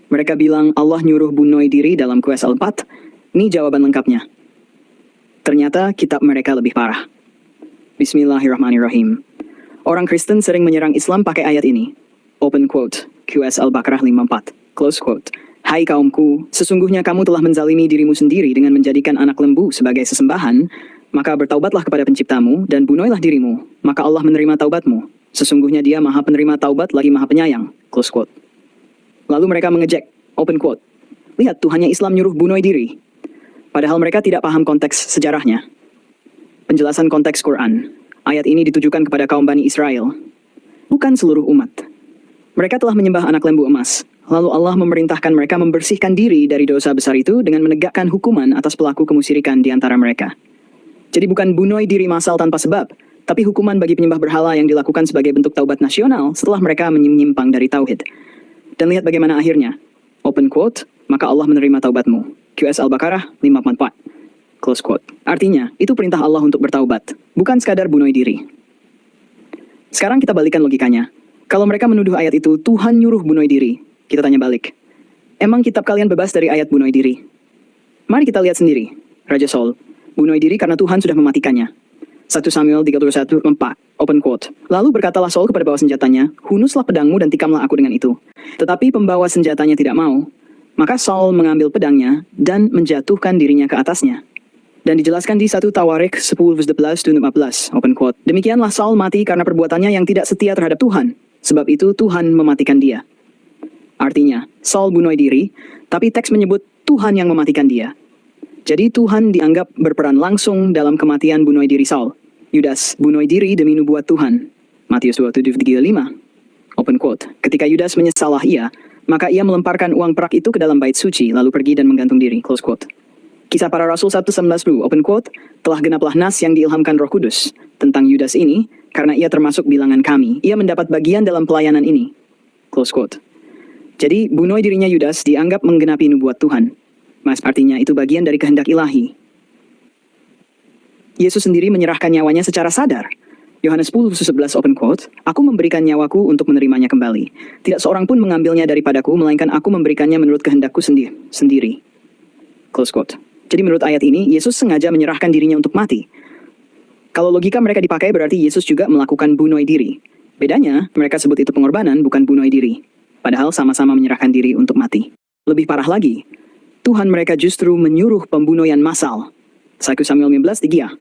Mereka bilang Allah nyuruh bunuh diri dalam QSL 4. Ini jawaban lengkapnya. Ternyata kitab mereka lebih parah. Bismillahirrahmanirrahim. Orang Kristen sering menyerang Islam pakai ayat ini. Open quote, QSL Baqarah 54. Close quote. Hai kaumku, sesungguhnya kamu telah menzalimi dirimu sendiri dengan menjadikan anak lembu sebagai sesembahan, maka bertaubatlah kepada penciptamu dan bunuhlah dirimu, maka Allah menerima taubatmu. Sesungguhnya dia maha penerima taubat lagi maha penyayang. Close quote. Lalu mereka mengejek, open quote. Lihat, Tuhannya Islam nyuruh bunuh diri. Padahal mereka tidak paham konteks sejarahnya. Penjelasan konteks Quran. Ayat ini ditujukan kepada kaum Bani Israel, bukan seluruh umat. Mereka telah menyembah anak lembu emas. Lalu Allah memerintahkan mereka membersihkan diri dari dosa besar itu dengan menegakkan hukuman atas pelaku kemusyrikan di antara mereka. Jadi bukan bunuh diri massal tanpa sebab, tapi hukuman bagi penyembah berhala yang dilakukan sebagai bentuk taubat nasional setelah mereka menyimpang dari tauhid. Dan lihat bagaimana akhirnya. Open quote, maka Allah menerima taubatmu. QS Al-Baqarah 544. Close quote. Artinya, itu perintah Allah untuk bertaubat, bukan sekadar bunuh diri. Sekarang kita balikan logikanya. Kalau mereka menuduh ayat itu Tuhan nyuruh bunuh diri, kita tanya balik. Emang kitab kalian bebas dari ayat bunuh diri? Mari kita lihat sendiri. Raja Saul, bunuh diri karena Tuhan sudah mematikannya. 1 Samuel 31:4, open quote. Lalu berkatalah Saul kepada bawa senjatanya, hunuslah pedangmu dan tikamlah aku dengan itu. Tetapi pembawa senjatanya tidak mau. Maka Saul mengambil pedangnya dan menjatuhkan dirinya ke atasnya. Dan dijelaskan di 1 Tawarik 10:11-15, open quote. Demikianlah Saul mati karena perbuatannya yang tidak setia terhadap Tuhan. Sebab itu Tuhan mematikan dia. Artinya, Saul bunuh diri, tapi teks menyebut Tuhan yang mematikan dia. Jadi Tuhan dianggap berperan langsung dalam kematian bunuh diri Saul. Yudas bunuh diri demi nubuat Tuhan. Matius 27:35. Open quote. Ketika Yudas menyesalah ia, maka ia melemparkan uang perak itu ke dalam bait suci, lalu pergi dan menggantung diri. Close quote. Kisah Para Rasul 1:19, open quote. Telah genaplah nas yang diilhamkan Roh Kudus tentang Yudas ini, karena ia termasuk bilangan kami. Ia mendapat bagian dalam pelayanan ini. Close quote. Jadi, bunuh dirinya Yudas dianggap menggenapi nubuat Tuhan. Mas, artinya itu bagian dari kehendak ilahi. Yesus sendiri menyerahkan nyawanya secara sadar. Yohanes 10:11, open quote, aku memberikan nyawaku untuk menerimanya kembali. Tidak seorang pun mengambilnya daripadaku, melainkan aku memberikannya menurut kehendakku sendiri. Close quote. Jadi menurut ayat ini, Yesus sengaja menyerahkan dirinya untuk mati. Kalau logika mereka dipakai berarti Yesus juga melakukan bunuh diri. Bedanya, mereka sebut itu pengorbanan, bukan bunuh diri. Padahal sama-sama menyerahkan diri untuk mati. Lebih parah lagi, Tuhan mereka justru menyuruh pembunuhan massal. 1 Samuel 15:3.